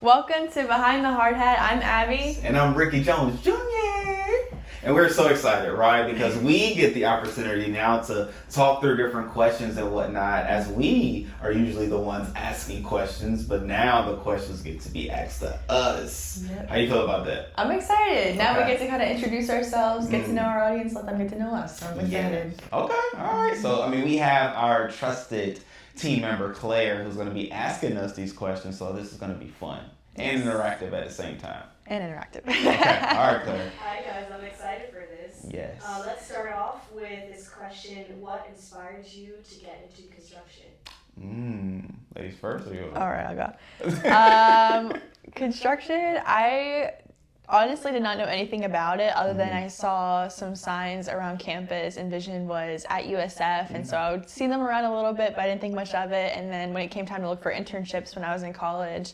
Welcome to Behind the Hard Hat. I'm Abby. And I'm Ricky Jones Jr. And we're so excited, right? Because we get the opportunity now to talk through different questions and whatnot, as we are usually the ones asking questions, but now the questions get to be asked to us. Yep. How you feel about that? I'm excited. Now we get to kind of introduce ourselves, get to know our audience, let them get to know us. So I'm excited. Yeah. Okay, all right. So, we have our trusted team member, Claire, who's going to be asking us these questions, so this is going to be fun and interactive at the same time. And interactive. Okay, all right, Claire. Hi guys, I'm excited for this. Yes. Let's start off with this question: what inspired you to get into construction? Ladies first, or you? All right, I'll go. Construction, I honestly did not know anything about it other than I saw some signs around campus. Envision was at USF, and so I would see them around a little bit, but I didn't think much of it. And then when it came time to look for internships when I was in college,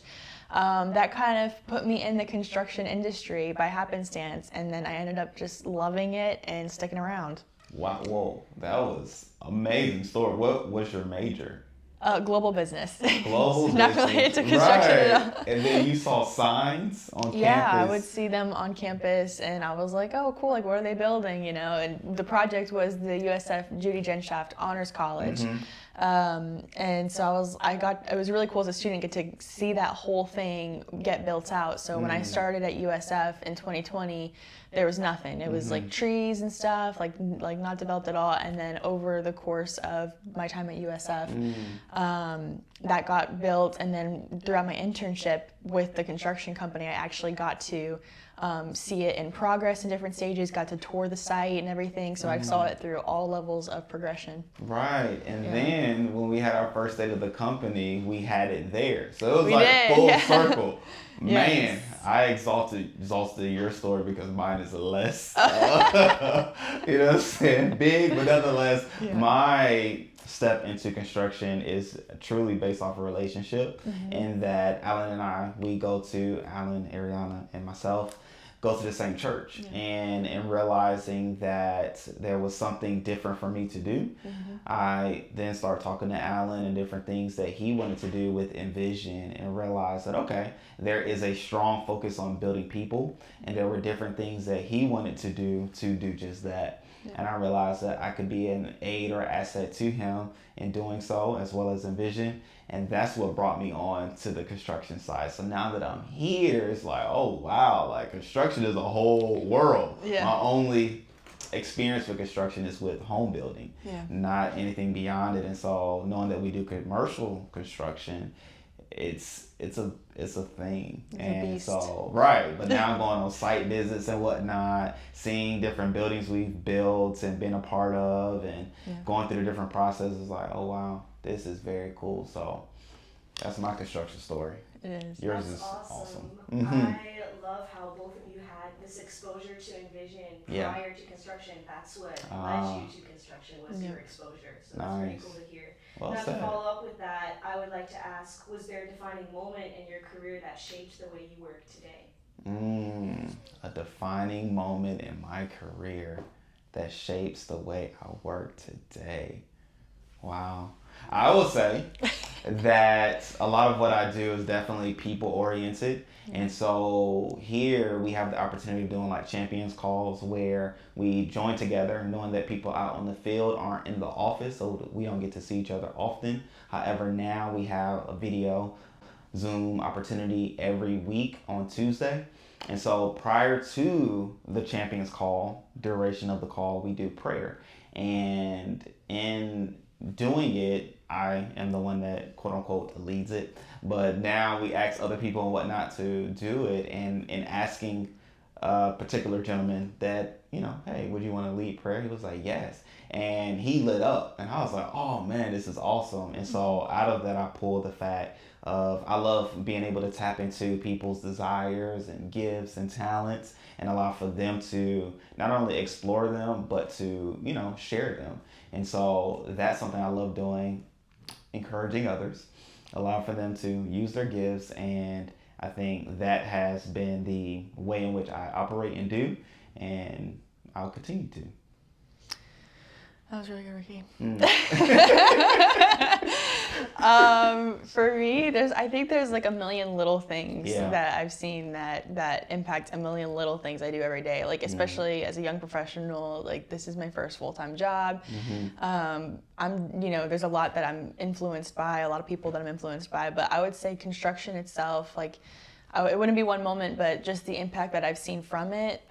that kind of put me in the construction industry by happenstance, and then I ended up just loving it and sticking around. Wow, whoa, that was amazing story. What was your major? Global business. Global Not business. related to construction right. at all. And then you saw signs on campus. Yeah, I would see them on campus, and I was like, oh, cool, like, what are they building, you know? And the project was the USF Judy Genshaft Honors College. And so it was really cool as a student, get to see that whole thing get built out. So when I started at USF in 2020, there was nothing. It was like trees and stuff, like not developed at all. And then over the course of my time at USF, that got built. And then throughout my internship with the construction company, I actually got to see it in progress in different stages, got to tour the site and everything. So I saw it through all levels of progression. Right. And then when we had our first day of the company, we had it there. So it was full circle. Man, Yes. I exalted your story because mine is less, you know what I'm saying, big, but nonetheless, my step into construction is truly based off a relationship, in that Alan and I, Alan, Ariana, and myself, go to the same church. And in realizing that there was something different for me to do, I then started talking to Alan and different things that he wanted to do with Envision, and realized that, okay, there is a strong focus on building people, and there were different things that he wanted to do just that. And I realized that I could be an aid or asset to him in doing so, as well as Envision. And that's what brought me on to the construction side. So now that I'm here, it's like, oh, wow, like construction is a whole world. Yeah. My only experience with construction is with home building, not anything beyond it. And so knowing that we do commercial construction, it's a thing. It's a beast. So but now I'm going on site visits and whatnot, seeing different buildings we've built and been a part of, and going through the different processes, like, oh wow, this is very cool. So that's my construction story. It is. Yours That's is awesome. I love how both of you had this exposure to Envision prior to construction. That's what led you to construction, was your exposure. So that's pretty cool to hear. Well now, said. to follow up with that, I would like to ask, was there a defining moment in your career that shaped the way you work today? A defining moment in my career that shapes the way I work today. Wow. I will say that a lot of what I do is definitely people oriented. And so here we have the opportunity of doing like champions calls, where we join together, knowing that people out on the field aren't in the office, so we don't get to see each other often. However, now we have a video Zoom opportunity every week on Tuesday. And so prior to the champions call, duration of the call, we do prayer. And in doing it, I am the one that quote unquote leads it, but now we ask other people and whatnot to do it. And in asking a particular gentleman that, hey, would you want to lead prayer? He was like, yes. And he lit up, and I was like, oh man, this is awesome. And so out of that, I pulled the fact of, I love being able to tap into people's desires and gifts and talents, and allow for them to not only explore them, but to, share them. And so that's something I love doing, encouraging others, allow for them to use their gifts. And I think that has been the way in which I operate and do, and I'll continue to. That was really good, Ricky. For me, I think there's like a million little things that I've seen that impact a million little things I do every day. Like especially as a young professional, like this is my first full-time job. There's a lot that I'm influenced by, a lot of people that I'm influenced by, but I would say construction itself, like it wouldn't be one moment, but just the impact that I've seen from it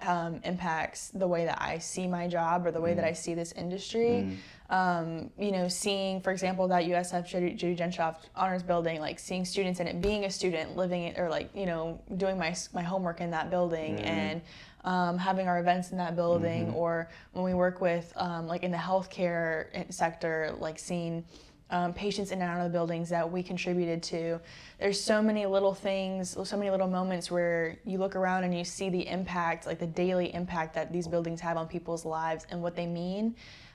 impacts the way that I see my job or the way that I see this industry. Seeing, for example, that USF Judy Genshoft Honors Building, like seeing students in it, being a student, living it, or like, doing my homework in that building and having our events in that building, or when we work with, like in the healthcare sector, like seeing patients in and out of the buildings that we contributed to. There's so many little things, so many little moments where you look around and you see the impact, like the daily impact that these buildings have on people's lives and what they mean.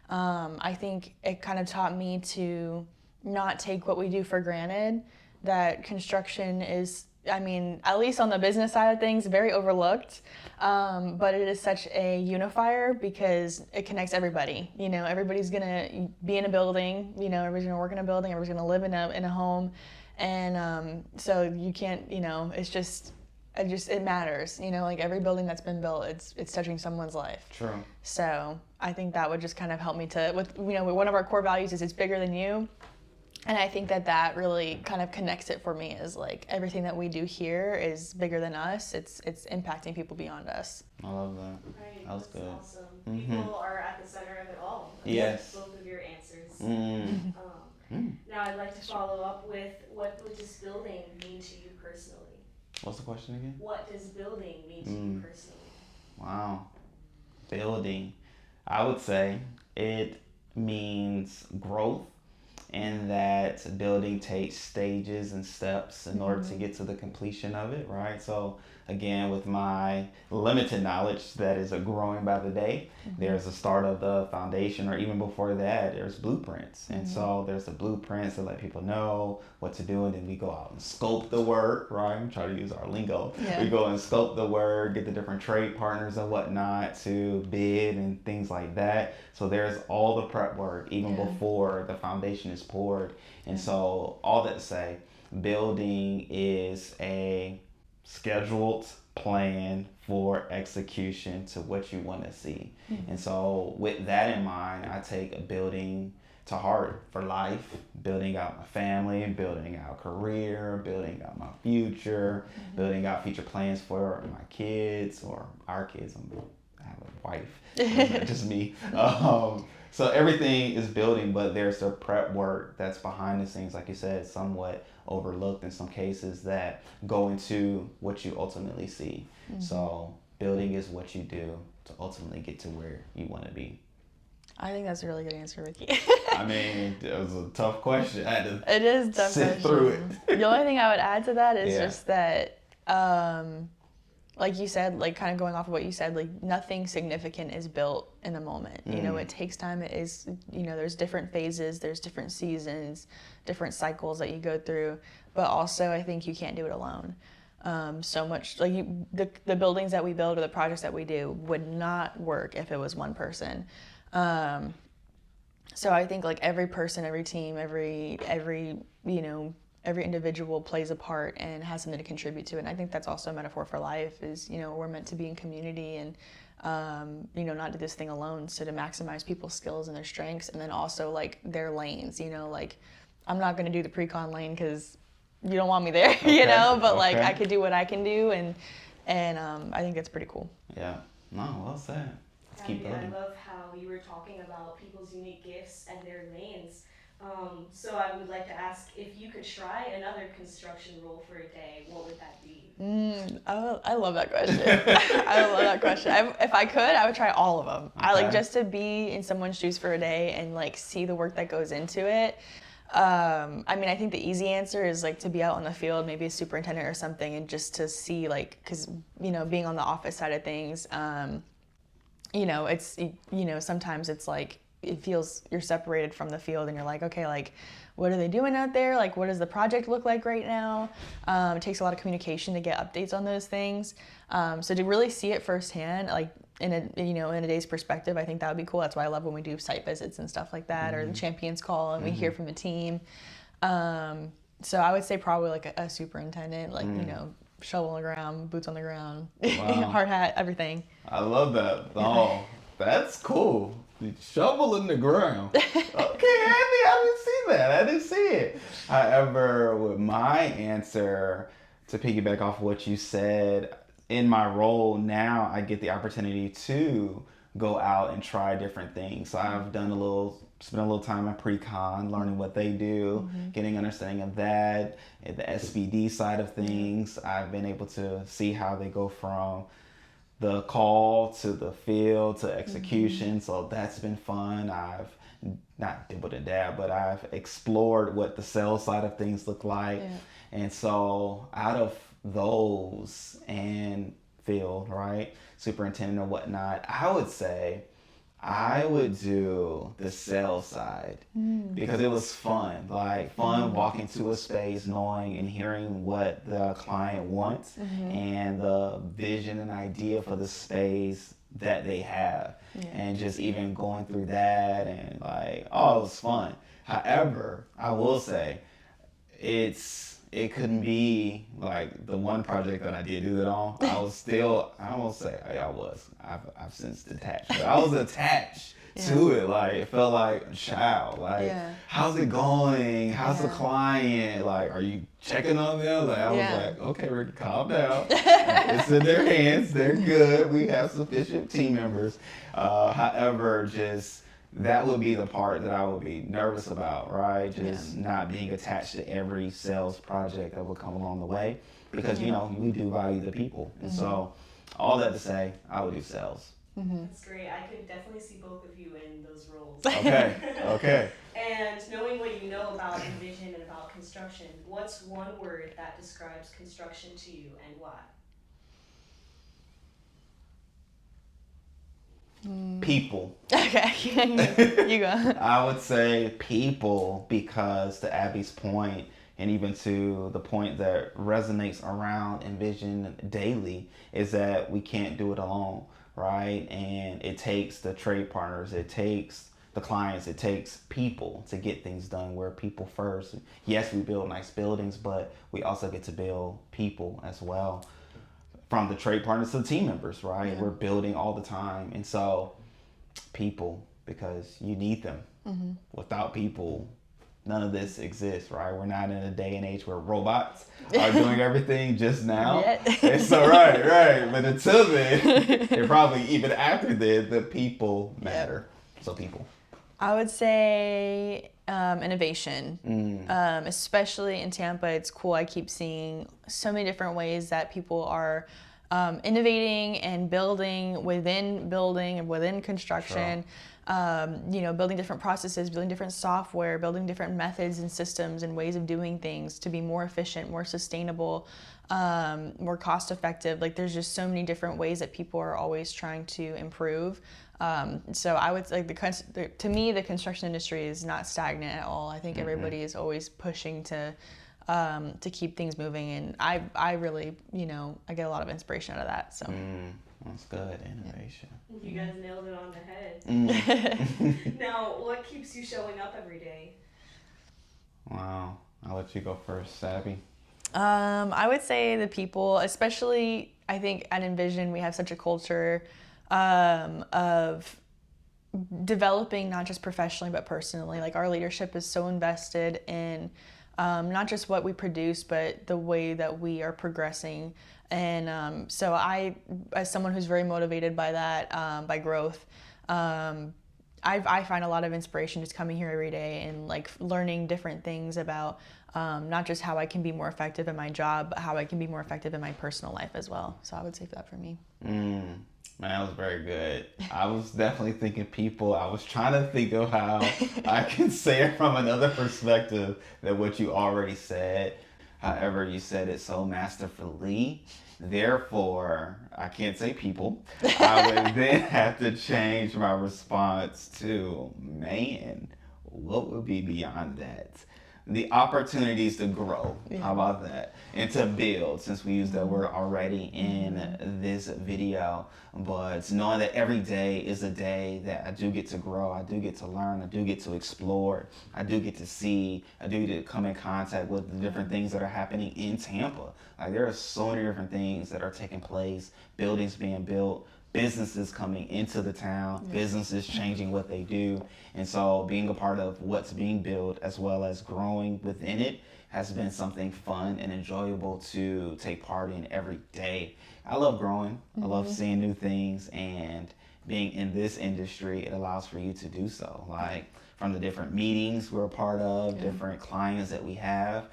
I think it kind of taught me to not take what we do for granted, that construction is, at least on the business side of things, very overlooked, but it is such a unifier because it connects everybody. Everybody's gonna be in a building, everybody's gonna work in a building, everybody's gonna live in a home, and so you can't, it matters. Like every building that's been built, it's touching someone's life. True. So I think that would just kind of help me one of our core values is it's bigger than you. And I think that really kind of connects it for me, is like everything that we do here is bigger than us. It's impacting people beyond us. I love that. Right, that was good. Awesome. People are at the center of it all. Yes. Both of your answers. Now I'd like to follow up with, what does building mean to you personally? What's the question again? What does building mean to you personally? Wow. Building. I would say it means growth, and that building takes stages and steps in order to get to the completion of it, right? So again, with my limited knowledge that is growing by the day, there's a start of the foundation, or even before that, there's blueprints. And so there's the blueprints to let people know what to do, and then we go out and scope the work, right? I'm trying to use our lingo. Yeah. We go and scope the work, get the different trade partners and whatnot to bid and things like that. So there's all the prep work even before the foundation is poured. And so all that to say, building is a scheduled plan for execution to what you want to see. And so with that in mind, I take a building to heart for life, building out my family, building out career, building out my future, building out future plans for my kids or our kids. I have a wife, it's not just me. So everything is building, but there's the prep work that's behind the scenes, like you said, somewhat overlooked in some cases, that go into what you ultimately see. So building is what you do to ultimately get to where you want to be. I think that's a really good answer, Ricky. It was a tough question. I had to It is a tough sit question. through it. The only thing I would add to that is just that, like you said, like kind of going off of what you said, like nothing significant is built in the moment. It takes time. It is, there's different phases, there's different seasons, different cycles that you go through. But also, I think you can't do it alone. So much like the buildings that we build or the projects that we do would not work if it was one person. So I think like every person, every team, every individual plays a part and has something to contribute to it. And I think that's also a metaphor for life is, we're meant to be in community and, not do this thing alone. So to maximize people's skills and their strengths, and then also like their lanes, like I'm not going to do the pre-con lane because you don't want me there, but like I could do what I can do. And I think it's pretty cool. Yeah. No, well said. Let's keep building. I love how you were talking about people's unique gifts and their lanes. So I would like to ask, if you could try another construction role for a day, what would that be? I love that question. I love that question. If I could, I would try all of them. Okay. I like just to be in someone's shoes for a day and like see the work that goes into it. I think the easy answer is like to be out on the field, maybe a superintendent or something, and just to see like, because being on the office side of things, it's sometimes it's like it feels you're separated from the field and you're like, okay, like what are they doing out there? Like what does the project look like right now? It takes a lot of communication to get updates on those things. So to really see it firsthand, like in a day's perspective, I think that would be cool. That's why I love when we do site visits and stuff like that, or the champions call and we hear from the team. So I would say probably like a superintendent, like, you know, shovel on the ground, boots on the ground, Wow. hard hat, everything. I love that. Oh, that's cool. Shovel in the ground. Okay, I didn't see that. I didn't see it. However, with my answer, to piggyback off what you said, in my role now, I get the opportunity to go out and try different things. So I've spent a little time at Pre-Con, learning what they do, getting understanding of that. At the SBD side of things, I've been able to see how they go from the call to the field to execution. So that's been fun. I've not dibbled and dab, but I've explored what the sales side of things look like. Yeah. And so out of those and field, right, superintendent or whatnot, I would say I would do the sales side because it was fun. Like fun walking to a space, knowing and hearing what the client wants and the vision and idea for the space that they have. And just even going through that and like, oh, it was fun. However, I will say it couldn't be like the one project that I did do that on. I won't say I was. I've since detached, but I was attached to it. Like it felt like a child. Like how's it going? How's the client? Like, are you checking on them? Like I was like, okay, Ricky, calm down. It's in their hands. They're good. We have sufficient team members. However, just that would be the part that I would be nervous about, right? Just not being attached to every sales project that would come along the way because, you know, we do value the people. And so all that to say, I would do sales. That's great. I could definitely see both of you in those roles. Okay. And knowing what you know about Envision and about construction, what's one word that describes construction to you and why? People. Okay, you go. I would say people because to Abby's point, and even to the point that resonates around Envision daily, is that we can't do it alone, right? And it takes the trade partners, it takes the clients, it takes people to get things done. We're people first. Yes, we build nice buildings, but we also get to build people as well. From the trade partners to the team members, right? We're building all the time. And so people, because you need them. Without people, none of this exists, right? We're not in a day and age where robots are doing everything just now. And so, right. But until then, and probably even after then, the people matter. So people. I would say innovation, especially in Tampa. It's cool. I keep seeing so many different ways that people are innovating and building and within construction. You know, building different processes, building different software, building different methods and systems and ways of doing things to be more efficient, more sustainable, more cost effective. Like there's just so many different ways that people are always trying to improve. So I would like to me, the construction industry is not stagnant at all. I think everybody is always pushing to keep things moving, and I really, you know, I get a lot of inspiration out of that. So that's good, innovation. You guys nailed it on the head. Now, what keeps you showing up every day? Wow, I'll let you go first, Abby. I would say the people, especially I think at Envision we have such a culture of developing not just professionally but personally. Like our leadership is so invested in not just what we produce but the way that we are progressing. And so I, as someone who's very motivated by that, by growth, I find a lot of inspiration just coming here every day and like learning different things about not just how I can be more effective in my job, but how I can be more effective in my personal life as well. So I would say that for me. Man, that was very good. I was definitely thinking people. I was trying to think of how I can say it from another perspective than what you already said. However, you said it so masterfully. Therefore, I can't say people. I would then have to change my response to, man, what would be beyond that? the opportunities to grow. How about that? And to build, since we used that word already in this video. But knowing that every day is a day that I do get to grow, I do get to learn, I do get to explore, I do get to see, I do get to come in contact with the different things that are happening in Tampa. Like, there are so many different things that are taking place, buildings being built, businesses coming into the town, businesses changing what they do. And so being a part of what's being built as well as growing within it has been something fun and enjoyable to take part in every day. I love growing. I love seeing new things, and being in this industry, it allows for you to do so. Like, from the different meetings we're a part of, different clients that we have,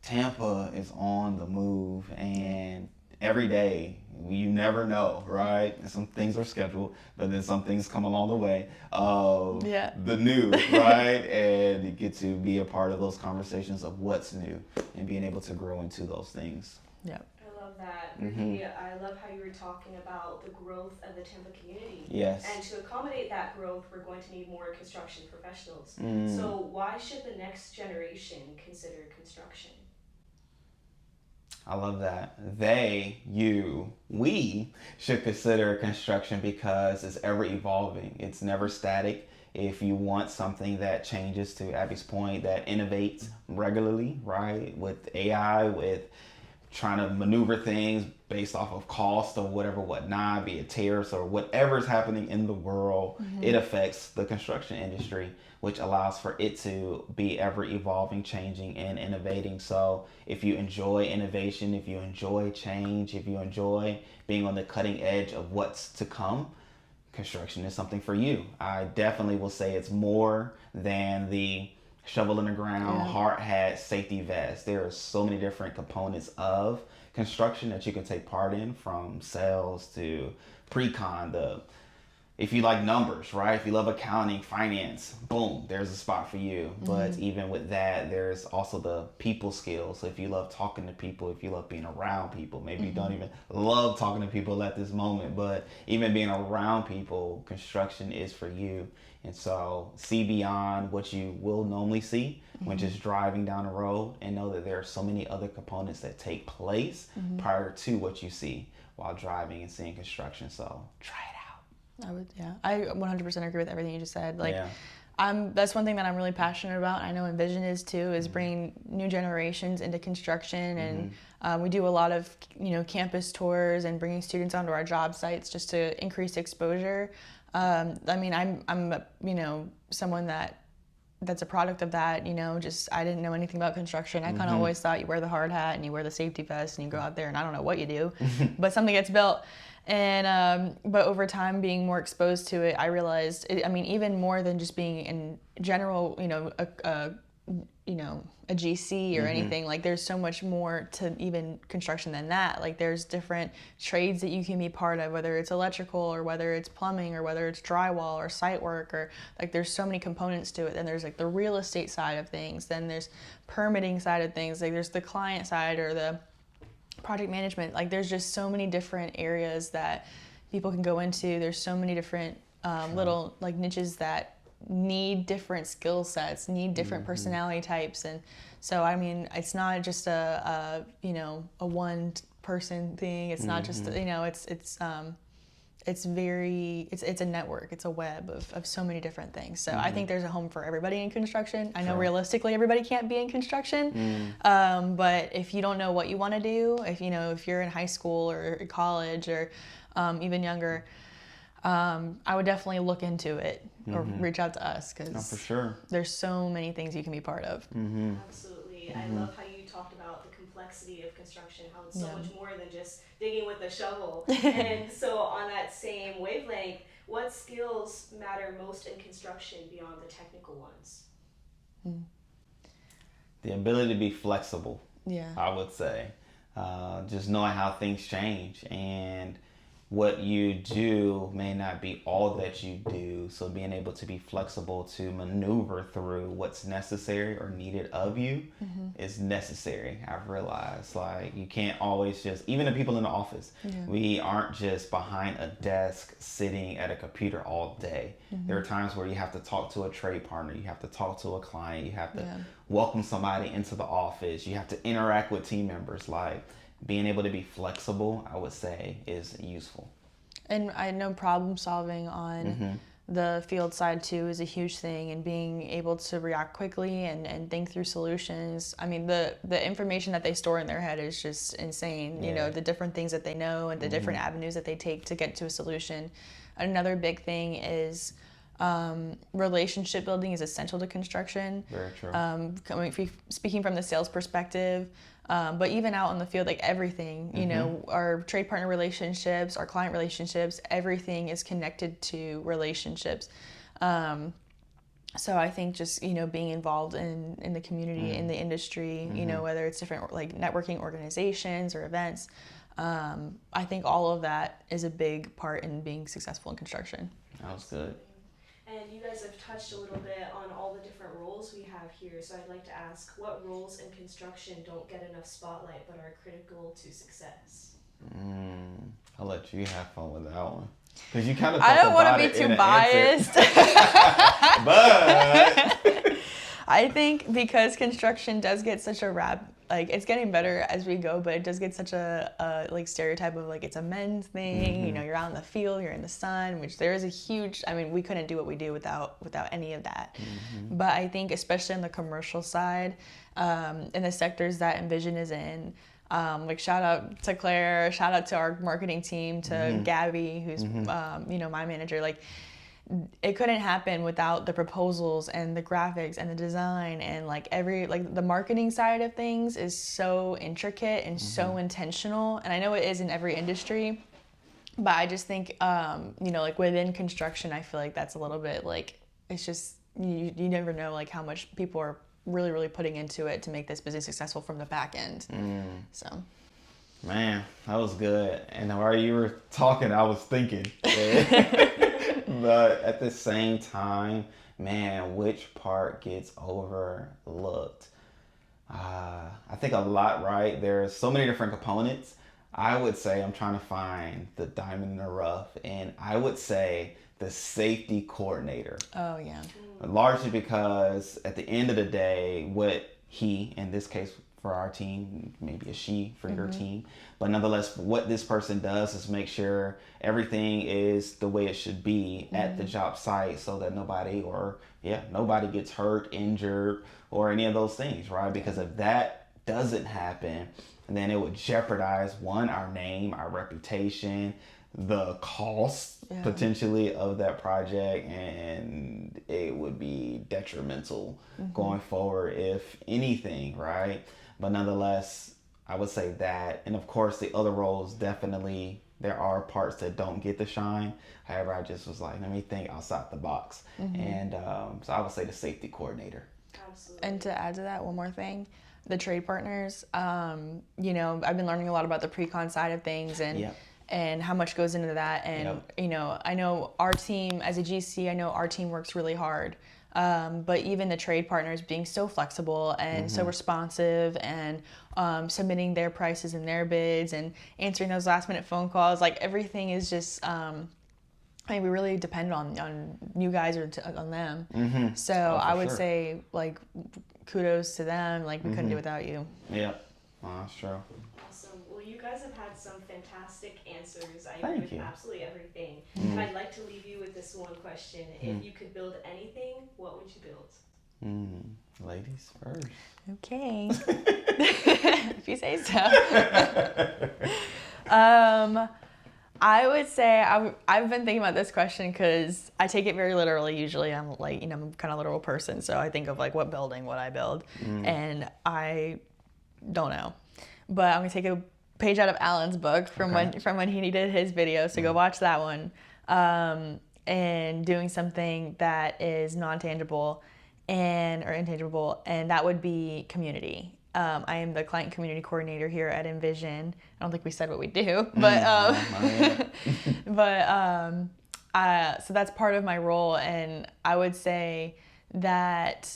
Tampa is on the move, and every day, you never know, right? And some things are scheduled, but then some things come along the way of the new, right? And you get to be a part of those conversations of what's new and being able to grow into those things. Yeah. I love that. Ricky, I love how you were talking about the growth of the Tampa community. Yes. And to accommodate that growth, we're going to need more construction professionals. So why should the next generation consider construction? I love that. They, you, we should consider construction because it's ever evolving. It's never static. If you want something that changes, to Abby's point, that innovates regularly, right? With AI, with trying to maneuver things based off of cost or whatever, whatnot, be it tariffs or whatever's happening in the world, it affects the construction industry, which allows for it to be ever evolving, changing, and innovating. So if you enjoy innovation, if you enjoy change, if you enjoy being on the cutting edge of what's to come, construction is something for you. I definitely will say it's more than the shovel in the ground, hard hat, safety vest. There are so many different components of construction that you can take part in, from sales to pre-con. If you like numbers, right? If you love accounting, finance, boom, there's a spot for you. But even with that, there's also the people skills. So if you love talking to people, if you love being around people, maybe you don't even love talking to people at this moment, but even being around people, construction is for you. And so see beyond what you will normally see when just driving down the road, and know that there are so many other components that take place prior to what you see while driving and seeing construction. So try it out. I 100% agree with everything you just said. Like, that's one thing that I'm really passionate about. I know Envision is too, is bringing new generations into construction, and we do a lot of campus tours and bringing students onto our job sites just to increase exposure. I mean, I'm someone that's a product of that. Just I didn't know anything about construction. I kind of always thought you wear the hard hat and you wear the safety vest and you go out there and I don't know what you do, but something gets built. And but over time, being more exposed to it, I realized, even more than just being in general, a GC or anything. Like, there's so much more to even construction than that. Like, there's different trades that you can be part of, whether it's electrical or whether it's plumbing or whether it's drywall or site work, or like, there's so many components to it. Then there's like the real estate side of things. Then there's permitting side of things. Like, there's the client side or the project management. Like, there's just so many different areas that people can go into. There's so many different little like niches that need different skill sets, need different personality types. And so it's not just a one person thing. It's not just it's a network, it's a web of so many different things. So I think there's a home for everybody in construction. I know realistically everybody can't be in construction, but if you don't know what you want to do, if you're in high school or college or even younger, I would definitely look into it or reach out to us, because for sure, there's so many things you can be part of. Absolutely. I love how you talked about the complexity of construction, how it's so much more than just digging with a shovel. And so on that same wavelength, what skills matter most in construction beyond the technical ones? The ability to be flexible, Yeah. I would say. Just knowing how things change and what you do may not be all that you do. So being able to be flexible to maneuver through what's necessary or needed of you is necessary. I've realized, like, you can't always just, even the people in the office, we aren't just behind a desk sitting at a computer all day. There are times where you have to talk to a trade partner, you have to talk to a client, you have to welcome somebody into the office, you have to interact with team members. Like, being able to be flexible, I would say, is useful. And I know problem solving on the field side too is a huge thing, and being able to react quickly and think through solutions. I mean, the information that they store in their head is just insane. You know, the different things that they know and the different avenues that they take to get to a solution. Another big thing is relationship building is essential to construction. Very true. Speaking from the sales perspective, but even out in the field, like everything, you know, our trade partner relationships, our client relationships, everything is connected to relationships. So I think just, you know, being involved in the community, in the industry, you know, whether it's different like networking organizations or events, I think all of that is a big part in being successful in construction. That was good. And you guys have touched a little bit on all the different roles we have here, so I'd like to ask, what roles in construction don't get enough spotlight but are critical to success? I'll let you have fun with that one. Because you kind of I don't want to be too biased. But I think because construction does get such a rap, like it's getting better as we go, but it does get such a like stereotype of like it's a men's thing. You know, you're out in the field, you're in the sun, which there is a huge. I mean, we couldn't do what we do without any of that. But I think especially on the commercial side, in the sectors that Envision is in. Like shout out to Claire, shout out to our marketing team, to Gabby, who's you know, my manager. Like it couldn't happen without the proposals and the graphics and the design and like the marketing side of things is so intricate and so intentional. And I know it is in every industry, but I just think you know, like within construction, I feel like that's a little bit like it's just you never know like how much people are really putting into it to make this business successful from the back end. So man, that was good. And while you were talking, I was thinking. But at the same time, man, which part gets overlooked? I think a lot, right? There's so many different components. I would say I'm trying to find the diamond in the rough, and I would say the safety coordinator. oh yeah. Largely because at the end of the day, what he, in this case for our team, maybe a she for your team, but nonetheless, what this person does is make sure everything is the way it should be at the job site, so that nobody gets hurt, injured, or any of those things, right? Because if that doesn't happen, then it would jeopardize our name, our reputation, the cost potentially of that project, and it would be detrimental going forward, if anything, right? But nonetheless, I would say that, and of course the other roles, definitely there are parts that don't get the shine. However, I just was like, let me think outside the box. And so I would say the safety coordinator. Absolutely. And to add to that, one more thing, the trade partners, you know, I've been learning a lot about the pre-con side of things and how much goes into that. And, you know, I know our team, as a GC, I know our team works really hard. But even the trade partners being so flexible and so responsive and submitting their prices and their bids and answering those last minute phone calls, like everything is just, I mean, we really depend on you guys or on them. So I would say like kudos to them. Like we couldn't do without you. Yeah, that's true. Awesome. Well, you guys have had some fantastic answers. I Thank agree with you. absolutely everything. And I'd like to leave you with this one question. If you could build anything, what would you build? Ladies first. Okay. If you say so. I would say I've been thinking about this question because I take it very literally. Usually I'm like, you know, I'm kind of literal person. So I think of like what building would I build? And I don't know. But I'm going to take a page out of Alan's book from when he did his video. So go watch that one. And doing something that is non-tangible or intangible, and that would be community. I am the client community coordinator here at Envision. I don't think we said what we do, but so that's part of my role, and I would say that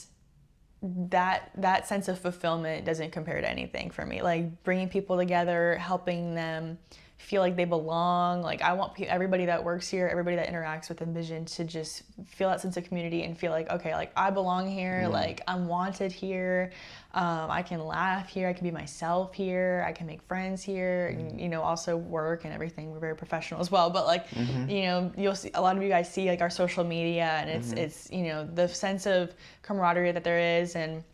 sense of fulfillment doesn't compare to anything for me. Like bringing people together, helping them feel like they belong. Like I want everybody that works here, everybody that interacts with Envision to just feel that sense of community and feel like, okay, like I belong here, like I'm wanted here. I can laugh here, I can be myself here, I can make friends here, and, you know, also work and everything. We're very professional as well, but like, you know, you'll see a lot of you guys see like our social media, and it's you know, the sense of camaraderie that there is, and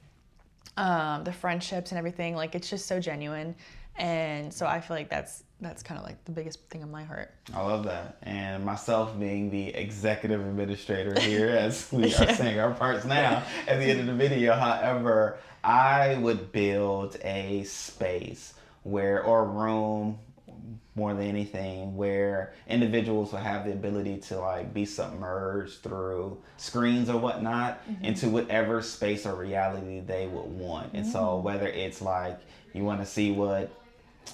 the friendships and everything, like it's just so genuine. And so I feel like that's kind of like the biggest thing on my heart. I love that. And myself being the executive administrator here, as we are saying our parts now at the end of the video. However, I would build a space or a room, more than anything, where individuals will have the ability to like be submerged through screens or whatnot into whatever space or reality they would want. And so whether it's like you want to see what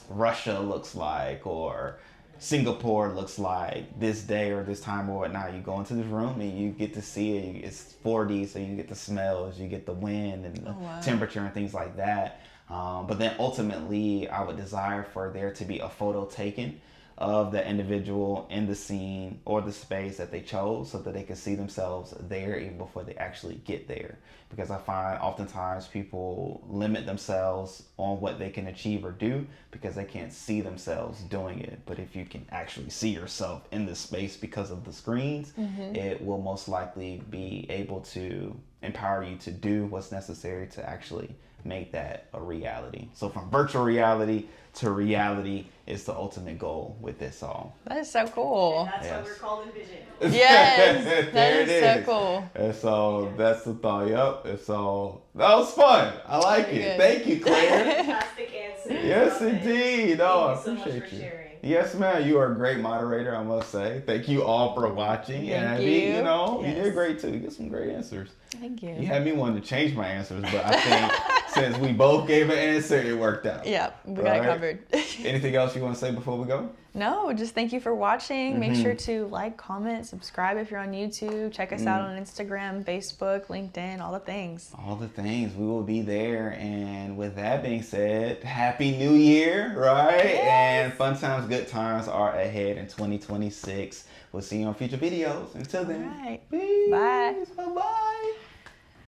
Russia looks like or Singapore looks like this day or this time or whatnot, you go into this room and you get to see it. It's 4D, so you get the smells, you get the wind and the temperature and things like that. But then ultimately, I would desire for there to be a photo taken of the individual in the scene or the space that they chose, so that they can see themselves there even before they actually get there. Because I find oftentimes people limit themselves on what they can achieve or do because they can't see themselves doing it. But if you can actually see yourself in this space because of the screens, it will most likely be able to empower you to do what's necessary to actually make that a reality. So from virtual reality to reality is the ultimate goal with this all. That is so cool. And that's why we're called Envision. Yes, that is so cool. And so that's the thought. Yep. And so that was fun. I like Very it. good. Thank you, Claire. Fantastic answer. Yes, indeed. Oh, I Thank you so much appreciate for you. sharing. Yes, ma'am. You are a great moderator, I must say. Thank you all for watching. Thank and you. you know, you Yes. did great too. You get some great answers. Thank you. You had me wanting to change my answers, but I think since we both gave an answer, it worked out. Yeah, we got it covered. Anything else you want to say before we go? No, just thank you for watching. Make sure to like, comment, subscribe if you're on YouTube. Check us out on Instagram, Facebook, LinkedIn, all the things. All the things. We will be there. And with that being said, Happy New Year, right? Yes. And fun times, good times are ahead in 2026. We'll see you on future videos. Until then, All right. peace. Bye. Bye-bye.